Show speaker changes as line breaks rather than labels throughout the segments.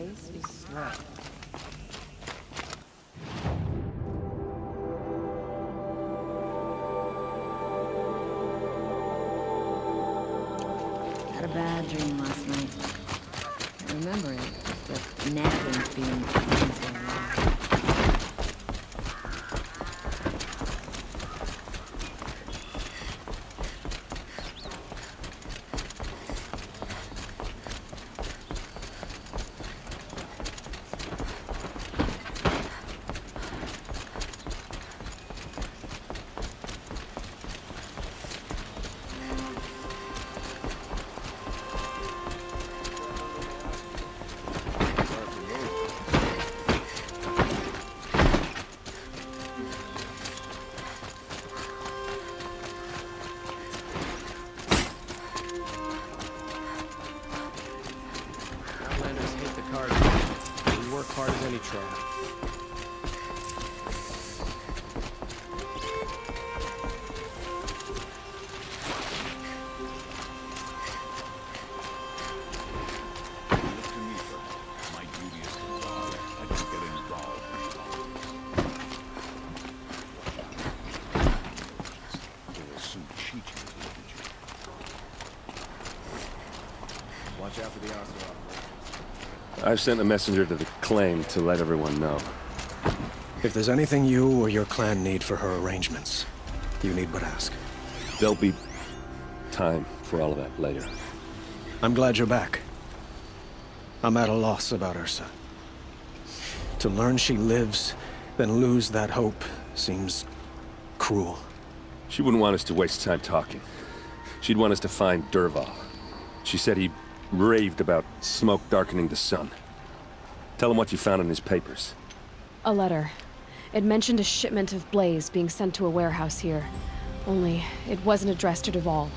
pace is slow. Had a bad dream last night. I remember it, but napkins being painful.
Work hard as any try.
Watch out for the Ocelot.
I've sent a messenger to the claim to let everyone know.
If there's anything you or your clan need for her arrangements, you need but ask.
There'll be time for all of that later.
I'm glad you're back. I'm at a loss about Ursa. To learn she lives, then lose that hope, seems cruel.
She wouldn't want us to waste time talking. She'd want us to find Durval. She said he raved about smoke darkening the sun. Tell him what you found in his papers.
A letter. It mentioned a shipment of blaze being sent to a warehouse here. Only, it wasn't addressed to Durval.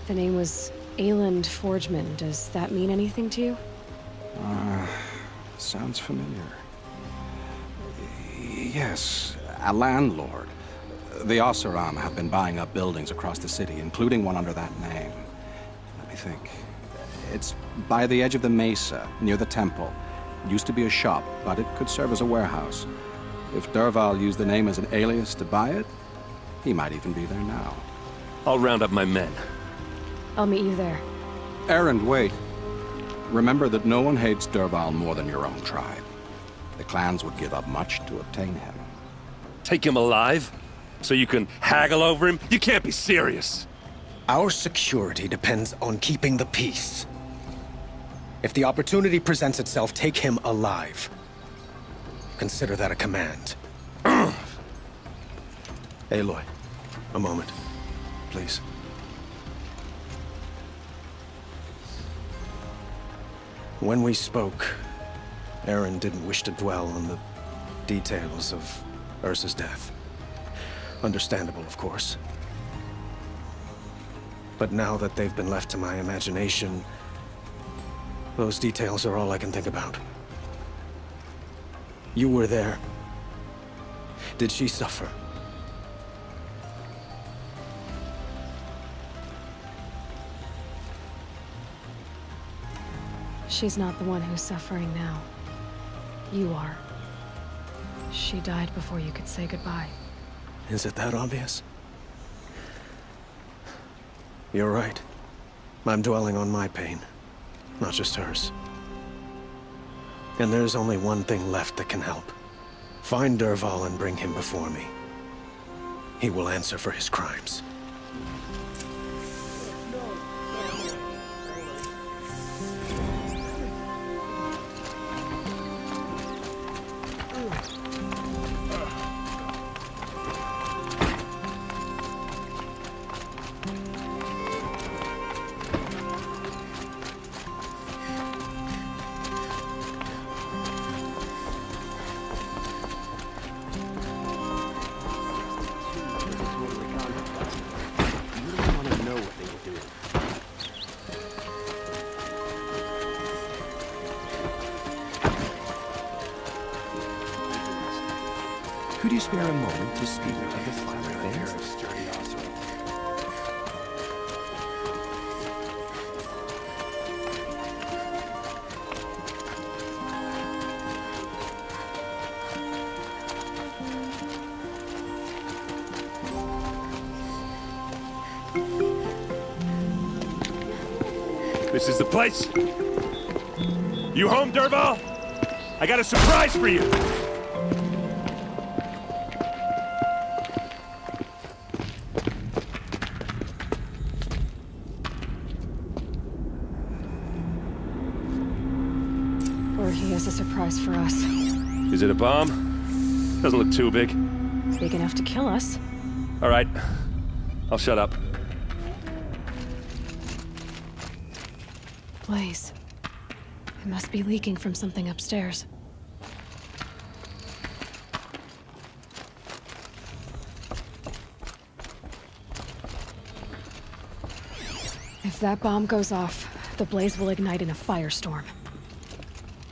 The name was Ayland Forgeman. Does that mean anything to you?
Sounds familiar. Yes, a landlord. The Oseram have been buying up buildings across the city, including one under that name. Let me think. It's by the edge of the mesa, near the temple. It used to be a shop, but it could serve as a warehouse. If Durval used the name as an alias to buy it, he might even be there now.
I'll round up my men.
I'll meet you there.
Errand, wait. Remember that no one hates Durval more than your own tribe. The clans would give up much to obtain him.
Take him alive? So you can haggle over him? You can't be serious!
Our security depends on keeping the peace. If the opportunity presents itself, take him alive. Consider that a command. Aloy, a moment, please. When we spoke, Errand didn't wish to dwell on the details of Ursa's death. Understandable, of course. But now that they've been left to my imagination, those details are all I can think about. You were there. Did she suffer?
She's not the one who's suffering now. You are. She died before you could say goodbye.
Is it that obvious? You're right. I'm dwelling on my pain, not just hers. And there's only one thing left that can help. Find Durval and bring him before me. He will answer for his crimes.
Could you spare a moment to speak of the finer things?
This is the place. You home, Durvall? I got a surprise for you.
Or he has a surprise for us.
Is it a bomb? Doesn't look too big.
Big enough to kill us.
All right. I'll shut up.
Blaze. It must be leaking from something upstairs. If that bomb goes off, the blaze will ignite in a firestorm.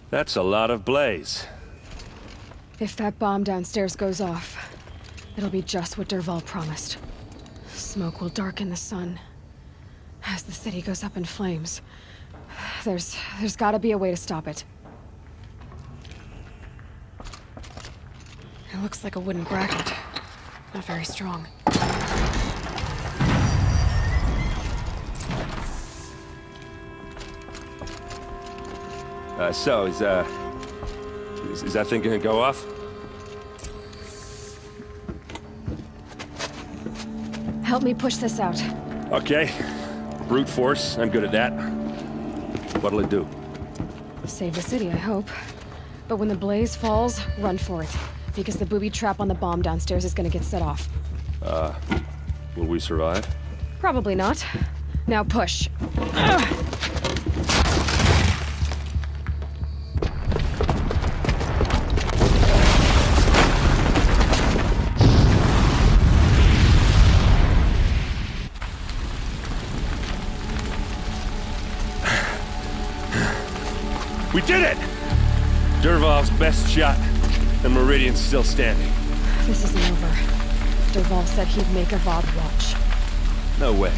That's a lot of blaze.
If that bomb downstairs goes off, it'll be just what Durvall promised. Smoke will darken the sun. As the city goes up in flames, there's gotta be a way to stop it. It looks like a wooden bracket. Not very strong.
So, is that thing gonna go off?
Help me push this out.
Okay. Brute force, I'm good at that. What'll it do?
Save the city, I hope. But when the blaze falls, run for it. Because the booby trap on the bomb downstairs is gonna get set off.
Will we survive?
Probably not. Now push.
We did it! Durvall's best shot, and Meridian's still standing.
This isn't over. Durvall said he'd make a VOD watch.
No way.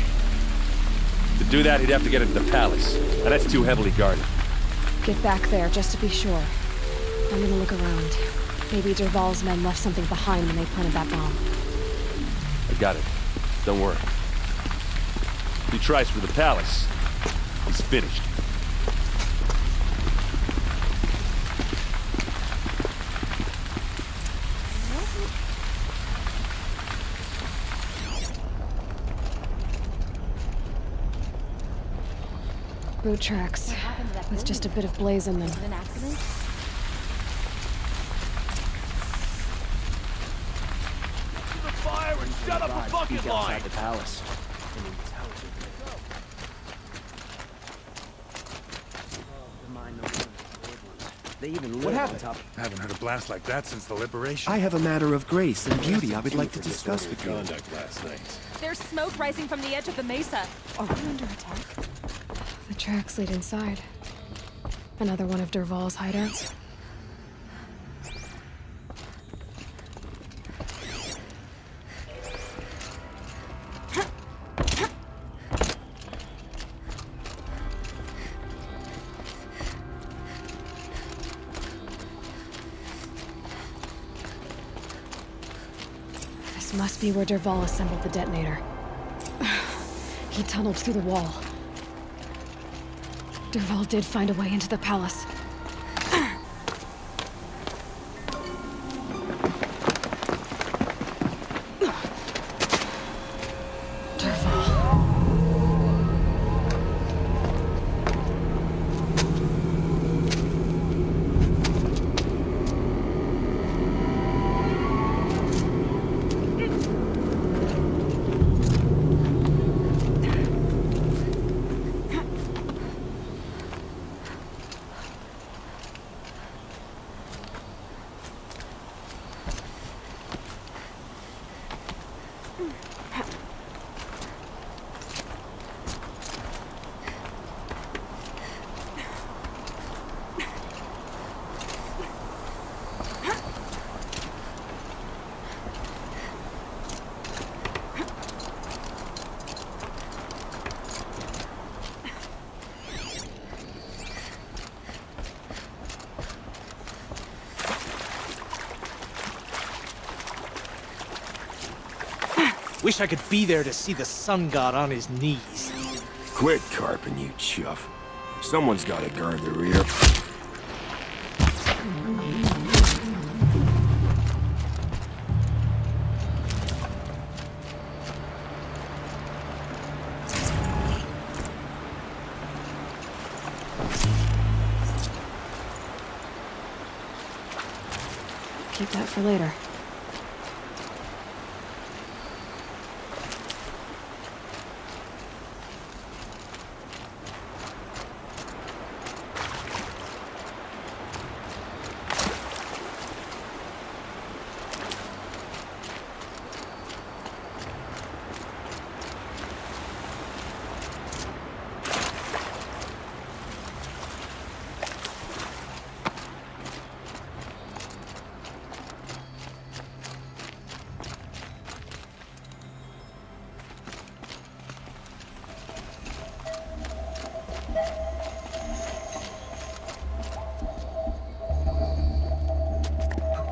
To do that, he'd have to get into the palace, and that's too heavily guarded.
Get back there, just to be sure. I'm gonna look around. Maybe Durvall's men left something behind when they planted that bomb.
I got it. Don't worry. If he tries for the palace, he's finished.
Boot tracks, with just a bit of blaze in them.
An accident?
Fire and shut up a bucket line! The palace. They even live on top.
I haven't heard a blast like that since the liberation.
I have a matter of grace and beauty I would like to discuss with you.
last night.
There's smoke rising from the edge of the mesa. Are we under attack?
The tracks lead inside. Another one of Durvall's hideouts. This must be where Durvall assembled the detonator. He tunneled through the wall. Durvall did find a way into the palace.
Wish I could be there to see the sun god on his knees.
Quit carping, you chuff.
Someone's gotta guard the rear.
Keep that for later.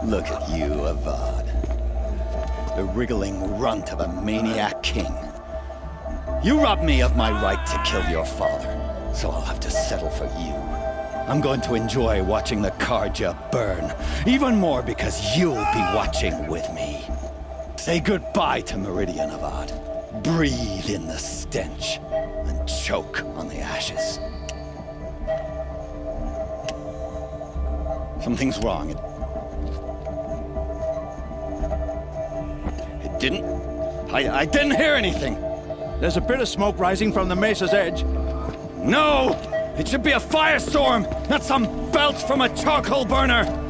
Look at you, Avad. The wriggling runt of a maniac king. You robbed me of my right to kill your father, so I'll have to settle for you. I'm going to enjoy watching the Karja burn, even more because you'll be watching with me. Say goodbye to Meridian, Avad. Breathe in the stench, and choke on the ashes. Something's wrong. It didn't... I didn't hear anything.
There's a bit of smoke rising from the mesa's edge.
No! It should be a firestorm, not some belch from a charcoal burner!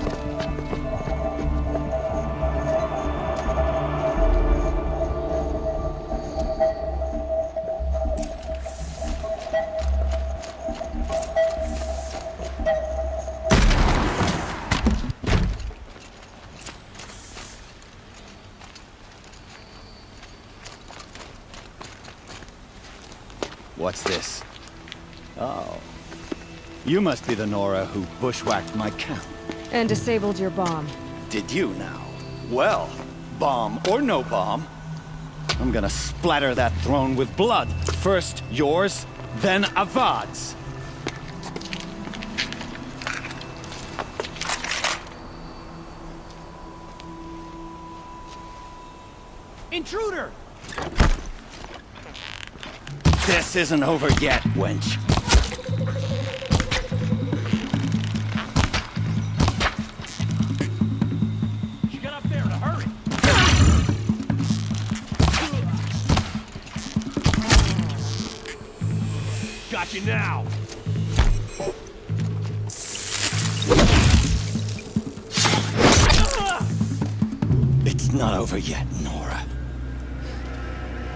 What's this? Oh. You must be the Nora who bushwhacked my camp.
And disabled your bomb.
Did you now? Well, bomb or no bomb, I'm gonna splatter that throne with blood. First yours, then Avad's.
Intruder!
This isn't over yet, wench.
Get up there in a hurry! Got you now!
It's not over yet, Nora.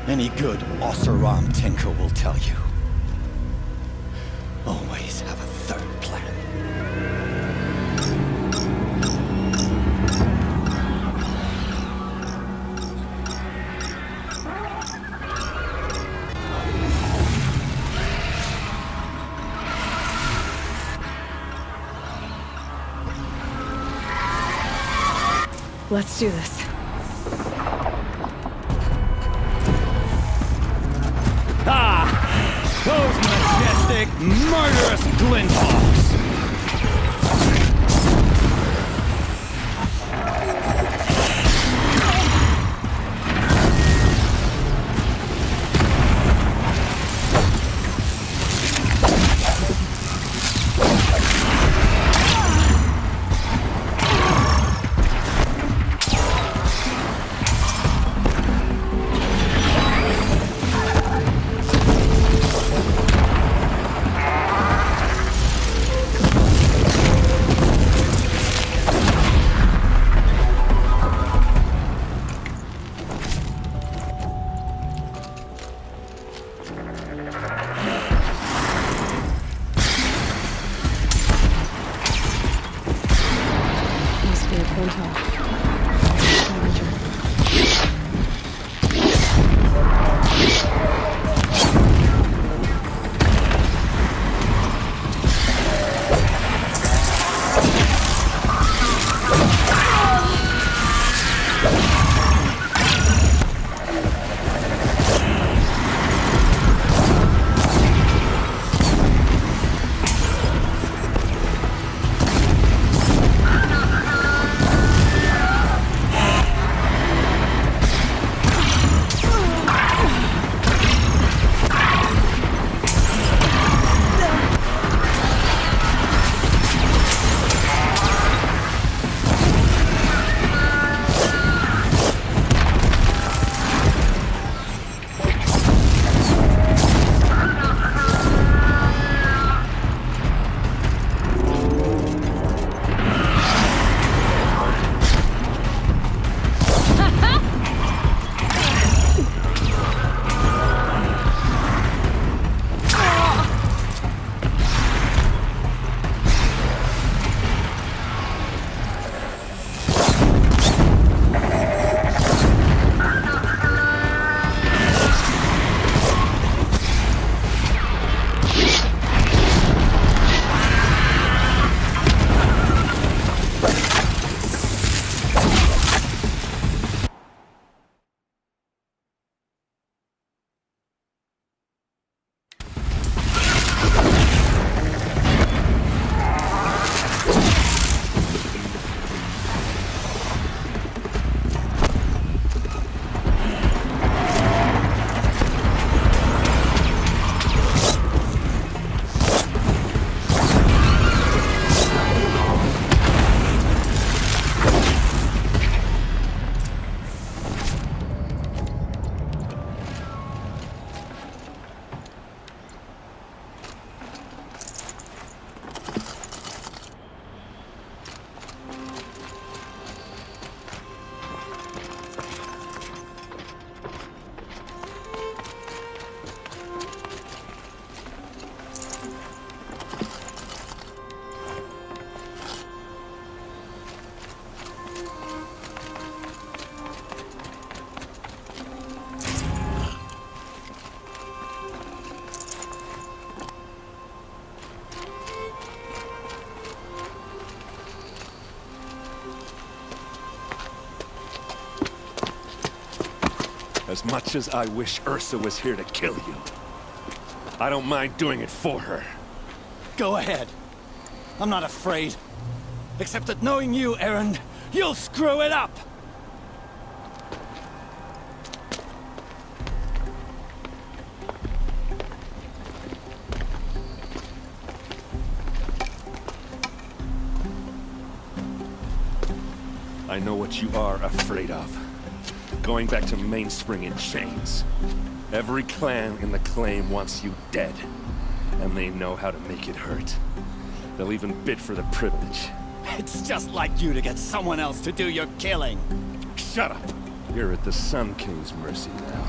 Any good Oseram tinker will tell you. Always have a third plan.
Let's do this.
Those majestic, murderous glinthawks!
As much as I wish Ursa was here to kill you, I don't mind doing it for her.
Go ahead. I'm not afraid. Except that knowing you, Errand, you'll screw it up!
I know what you are afraid of. Going back to Mainspring in chains. Every clan in the claim wants you dead. And they know how to make it hurt. They'll even bid for the privilege.
It's just like you to get someone else to do your killing.
Shut up! You're at the Sun King's mercy now.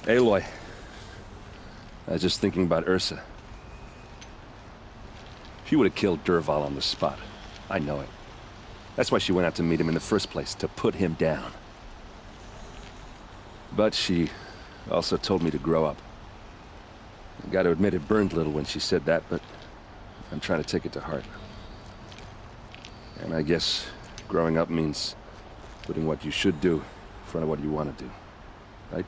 Aloy, I was just thinking about Ursa. She would have killed Durval on the spot. I know it. That's why she went out to meet him in the first place, to put him down. But she also told me to grow up. I gotta admit it burned a little when she said that, but I'm trying to take it to heart. And I guess growing up means putting what you should do in front of what you want to do. Right?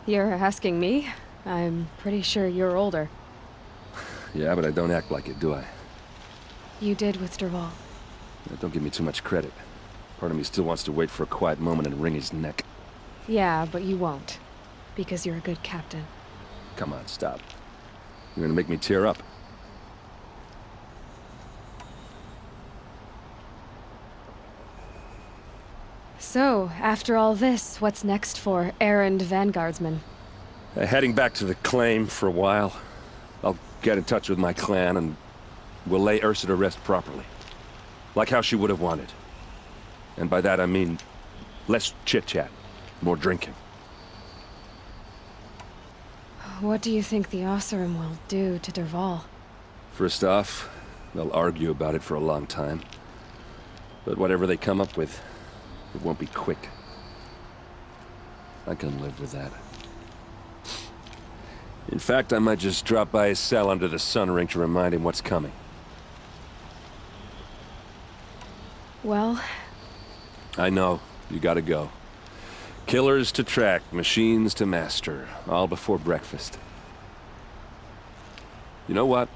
You're asking me? I'm pretty sure you're older.
Yeah, but I don't act like it, do I?
You did with Durvall.
Don't give me too much credit. Part of me still wants to wait for a quiet moment and wring his neck.
Yeah, but you won't. Because you're a good captain.
Come on, stop. You're gonna make me tear up.
So, after all this, what's next for Errand Vanguardsman?
Heading back to the claim for a while. I'll get in touch with my clan and we'll lay Ursa to rest properly. Like how she would have wanted. And by that I mean less chit-chat, more drinking.
What do you think the Oseram will do to Durvall?
First off, they'll argue about it for a long time. But whatever they come up with, it won't be quick. I can live with that. In fact, I might just drop by his cell under the sun ring to remind him what's coming.
Well...
I know. You gotta go. Killers to track, machines to master, all before breakfast. You know what?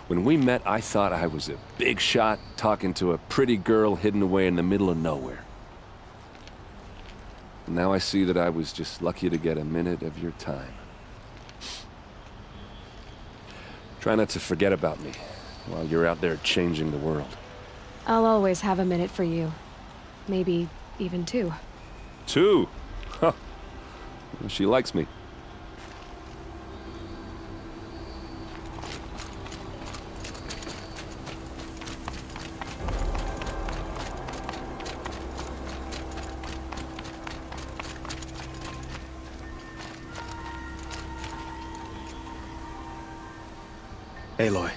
When we met, I thought I was a big shot talking to a pretty girl hidden away in the middle of nowhere. And now I see that I was just lucky to get a minute of your time. Try not to forget about me while you're out there changing the world.
I'll always have a minute for you. Maybe even two.
Two? Huh. She likes me.
Aloy,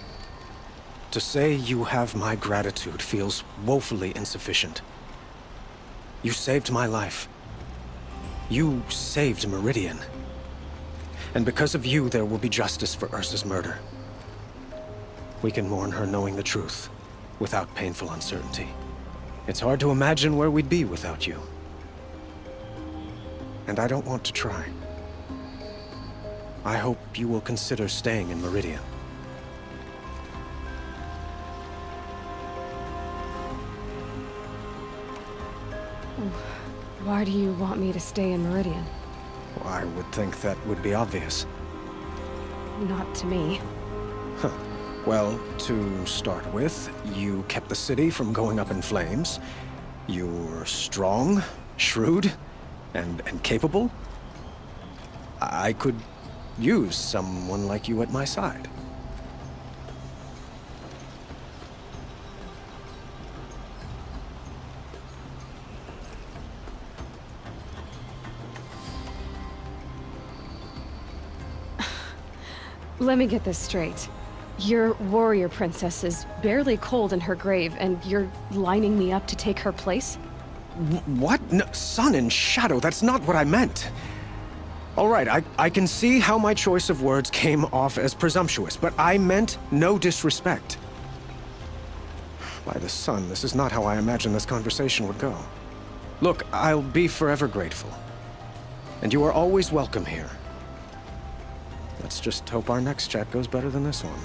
to say you have my gratitude feels woefully insufficient. You saved my life. You saved Meridian. And because of you, there will be justice for Ursa's murder. We can mourn her knowing the truth, without painful uncertainty. It's hard to imagine where we'd be without you. And I don't want to try. I hope you will consider staying in Meridian.
Why do you want me to stay in Meridian?
Well, I would think that would be obvious.
Not to me.
Huh. Well, to start with, you kept the city from going up in flames. You're strong, shrewd, and capable. I could use someone like you at my side.
Let me get this straight. Your warrior princess is barely cold in her grave, and you're lining me up to take her place?
What? No, sun and shadow, that's not what I meant. All right, I can see how my choice of words came off as presumptuous, but I meant no disrespect. By the sun, this is not how I imagined this conversation would go. Look, I'll be forever grateful. And you are always welcome here. Let's just hope our next chat goes better than this one.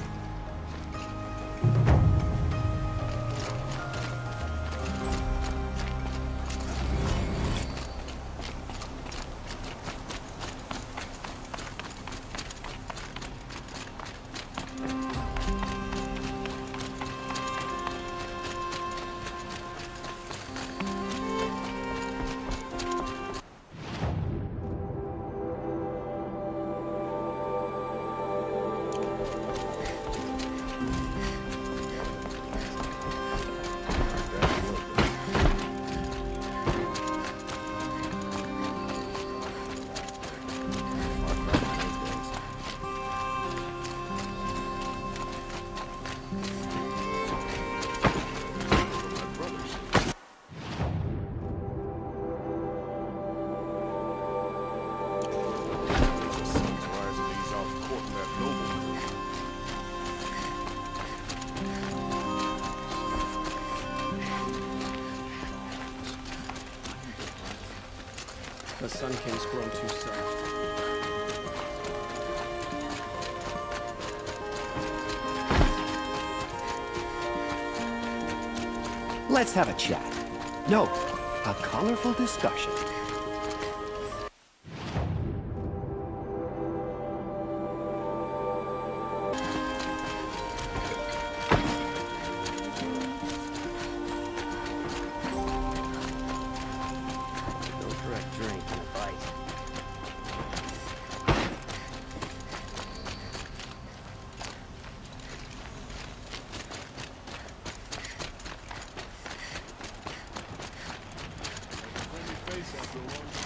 The Sun King's grown too soft.
Let's have a chat. No, a colorful discussion.
Face after a long